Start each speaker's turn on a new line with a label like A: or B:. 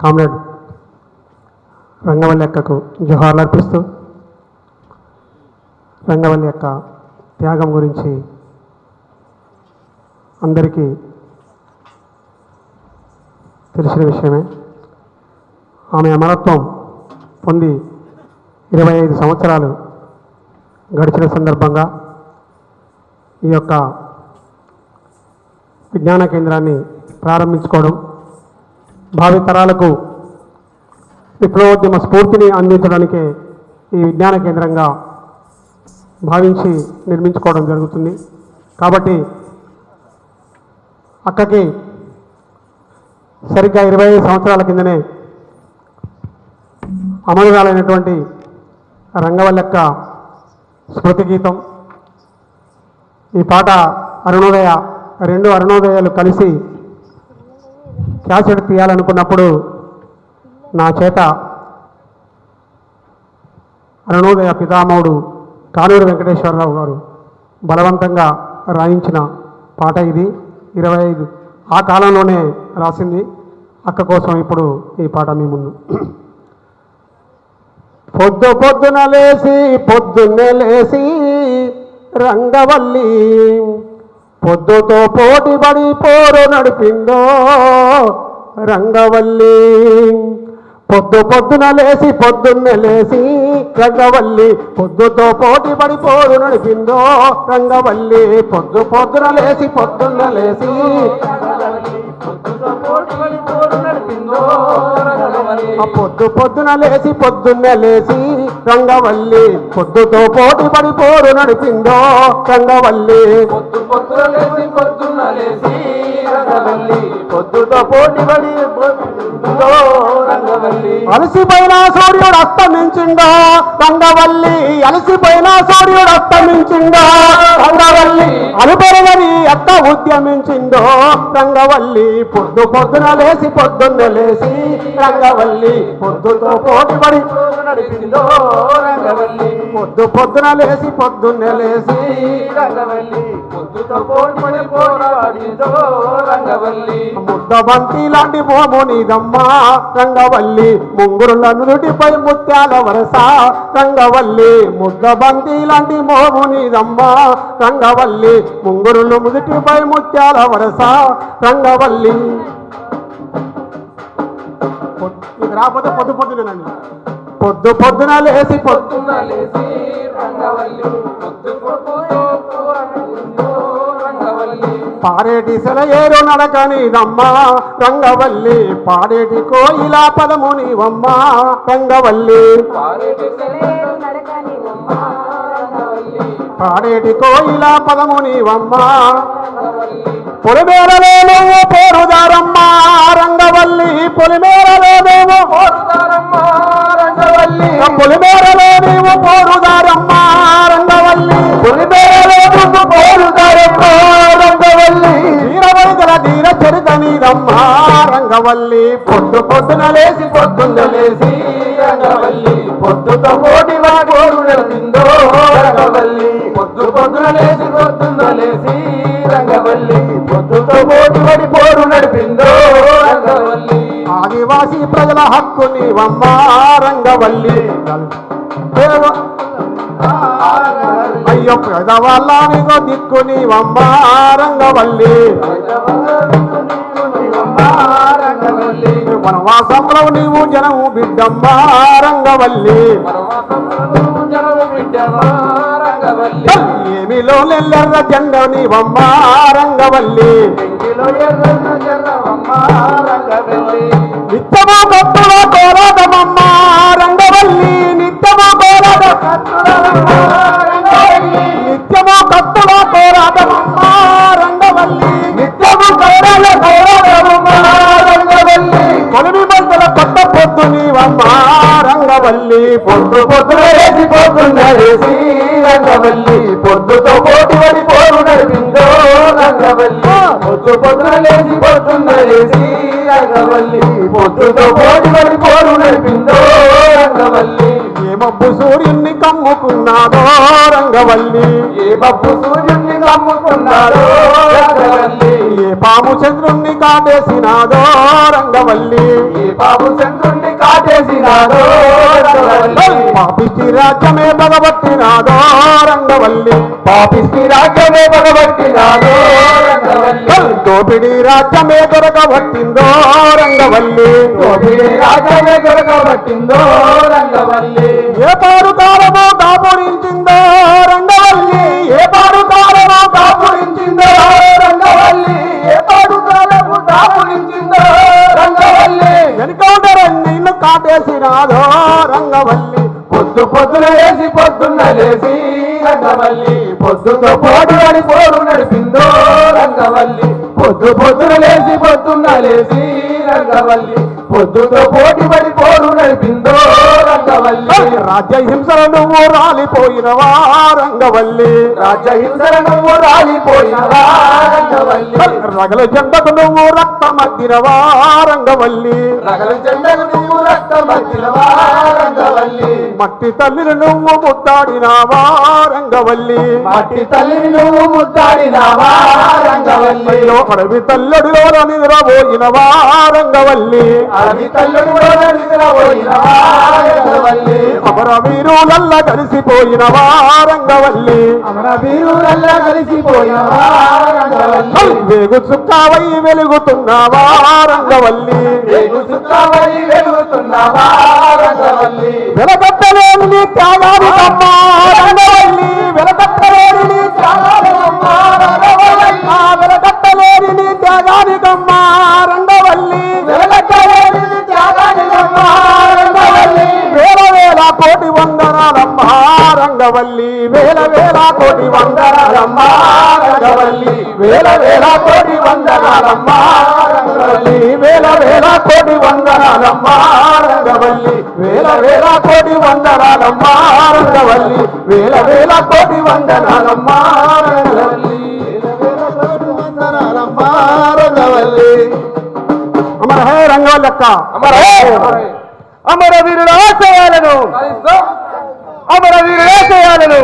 A: Comrade రంగవల్లి అక్కకు జోహార్లు అర్పిస్తూ రంగవల్లి అక్క త్యాగం గురించి అందరికీ తెలిసిన విషయమే. ఆమె అమరత్వం పొంది 25 సంవత్సరాలు గడిచిన సందర్భంగా ఈ యొక్క విజ్ఞాన కేంద్రాన్ని ప్రారంభించుకోవడం, భావితరాలకు విప్లవోద్యమ స్ఫూర్తిని అందించడానికే ఈ విజ్ఞాన కేంద్రంగా భావించి నిర్మించుకోవడం జరుగుతుంది. కాబట్టి అక్కకి సరిగ్గా 25 సంవత్సరాల కిందనే అమరురాలైనటువంటి రంగవల్లి అక్క స్మృతి గీతం, ఈ పాట రెండు అరుణోదయాలు కలిసి క్యాసెట్ తీయాలనుకున్నప్పుడు నా చేత అరుణోదయ పితామహుడు కానూరు వెంకటేశ్వరరావు గారు బలవంతంగా రాయించిన పాట ఇది. 25 ఆ కాలంలోనే రాసింది. అక్క కోసం ఇప్పుడు ఈ పాట మీ ముందు. పొద్దున్నే లేసి రంగవల్లి పొద్దుతో పోటీపడి పోరు నడిపిందో రంగవల్లి. పొద్దున్నే లేసి రంగవల్లి పొద్దుతో పోటీపడి పోరు నడిపిందో రంగవల్లి. పొద్దున్నే లేసి పొద్దున్నే లేసి రంగవల్లి పొద్దుతో పోటీపడి పోరు నడిపిందో రంగవల్లి. పొద్దుతో పోటీపడి అలసిపోయిన సూర్యుడు అస్తమించిందో రంగవల్లి. అలసిపోయిన సూర్యుడు అస్తమించిందో రంగవల్లి. అలుపెరగని అక్క ఉద్యమించిందో రంగవల్లి. పొద్దున్నే లేసి రంగవల్లి పొద్దుతో పోటీపడి నడిపిందో రంగవల్లి. పొద్దున్నే లేసి రంగవల్లి పొద్దుతో పోటీపడి పోరాడిందో రంగవల్లి. ముద్దబంతి లాంటి మోమునిదమ్మా రంగవల్లి. ముంగురుల నుదుటిపై ముత్యాల వరస రంగవల్లి. ముద్దబంతి లాంటి మోమునిదమ్మా రంగవల్లి. ముంగురులు నుదుటిపై ముత్యాల వరస రంగవల్లి. రాకపోతే పొద్దున్నేనండి. పొద్దున లేసి పారేటి సెలయేరు నడకనిదమ్మా రంగవల్లి. పాడేటి కోయిలా పదమునివమ్మా రంగవల్లి. పాడేటి కోయిలా పదమునివమ్మా. పొలిమేరలో నువ్వు పోరుదారమ్మా రంగవల్లి. పొలిమేరలో నువ్వు పోరుదారమ్మా రంగవల్లి. పొలిమేరలో నీవు పోరుదారమ్మా రంగవల్లి. పొలిమేరలో నువ్వు పోరుదారమ్మా రంగవల్లి. వీరవైదల ధీర చరిత నీదమ్మా రంగవల్లి. పొద్దున్నే లేసి రంగవల్లి పొద్దుతో పోటీవా పోరు నడిపిందో రంగవల్లి. పొద్దున్నే లేసి రంగవల్లి పొద్దుతో పోటీపడి పోరు నడిపిందో రంగవల్లి. ఆదివాసీ ప్రజల హక్కు నీవమ్మా రంగవల్లి. అయ్యో పేదవాళ్ళ నీకో దిక్కు నీవమ్మా రంగవల్లి. వనవాసంలో నీవు జనము బిడ్డమ్మా రంగవల్లి. ఏమిలో నెల్లెర్ర జెండ నీవమ్మా రంగవల్లి. నిత్యమో భక్తుల కోరాటమమ్మా రంగవల్లి. నిత్యమో భక్తుల కోరాటమమ్మా రంగవల్లి. కొలిమి బంధుల కొత్త పొద్దు నీవమ్మా రంగవల్లి. పొద్దున్నే లేసి రంగవల్లి పొద్దుతో పోటీపడి పోరు నడిపిందో రంగవల్లి. పొద్దున్నే లేసి రంగవల్లి పొద్దుతో పోటీపడి పోరు నడిపిందో రంగవల్లి. ఏ మబ్బు సూర్యుణ్ణి కమ్ముకున్నాదో రంగవల్లి. ఏ మబ్బు సూర్యుణ్ణి కమ్ముకున్నాదో రంగవల్లి. ఏ పాము చంద్రుణ్ణి కాటేసినాదో రంగవల్లి
B: ఈ పాము చంద్రుణ్ణి కాటేసినాదో రంగవల్లి
A: పాపిష్టి రాజ్యమే పగబట్టినాదో రంగవల్లి
B: పాపిష్టి రాజ్యమే పగబట్టినాదో రంగవల్లి
A: దోపిడి రాజ్యమే దొరకబట్టిందో రంగవల్లి
B: దోపిడి రాజ్యమే దొరకబట్టిందో రంగవల్లి
A: ఏ పాడు కాలమో కాపురించిందో రంగవల్లి ఏ పాడు కాలమో
B: కాపురించిందో రంగవల్లి ఏ పాడు కాలము కాపురించిందో రంగవల్లి
A: ఎన్కౌంటర్ నిన్ను కాటేసినాదో రంగవల్లి
B: పొద్దున లేసి పొద్దున్న లేసి రంగవల్లి పొద్దుతో పోటీ అని పోరు నడిపిందో రంగవల్లి పొద్దున లేసి పొద్దున్న లేసి రంగవల్లి పొద్దుతో పోటీ పడి పోరు నడిపిందో రంగవల్లి
A: రాజ్య హింసలు నువ్వు రాలిపోయినవా రంగవల్లి
B: రాజ్య హింసల నువ్వు రాలిపోయినవా రంగవల్లి
A: రగల జెండకు నువ్వు రక్తమద్దినవా రంగవల్లి
B: రగల జెండకు నువ్వు రక్తమద్దినవా రంగవల్లి
A: మట్టి తల్లిని నువ్వు ముద్దాడినావా రంగవల్లి
B: మట్టి తల్లిని నువ్వు ముద్దాడినావా రంగవల్లి
A: అడవి తల్లడిలో నిద్రపోయినవా రంగవల్లి
B: అడవి తల్లుడు నిద్రపోయినవా రంగవల్లి
A: అమరవీరులల్ల కలిసిపోయినవా రంగవల్లి
B: అమరవీరులల్లా కలిసిపోయినవా రంగవల్లి
A: వేగు చుక్కావై వెలుగుతున్నావా రంగవల్లి
B: వేగు చుక్కావై వెలుగుతున్నావా రంగవల్లి
A: వెలకట్టలేని నీ త్యాగానికమ్మ రంగవల్లి వెలకట్టలేని నీ త్యాగానికమ్మ రంగవల్లి వెలకట్టలేని నీ త్యాగానికమ్మ రంగవల్లి
B: వెలకట్టలేని నీ త్యాగానికమ్మ రంగవల్లి
A: వేల వేల కోటి వందనాలమ్మ రంగవల్లి వేల వేల కోటి వందనాలమ్మ రంగవల్లి
B: వేల వేల కోటి వందనాలమ్మ రంగవల్లి
A: వేల వేల కోటి వందనాలమ్మ రంగవల్లి వేల వేల కోటి వందనాలమ్మ రంగవల్లి వేల వేల కోటి వందనాలమ్మ రంగవల్లి
B: వందనాలమ్మ రంగవల్లి
A: అమర హే రంగవల్లి అక్క
B: అమర
A: అమర వీరుల ఆశయాలను అమర వీరుల ఆశయాలను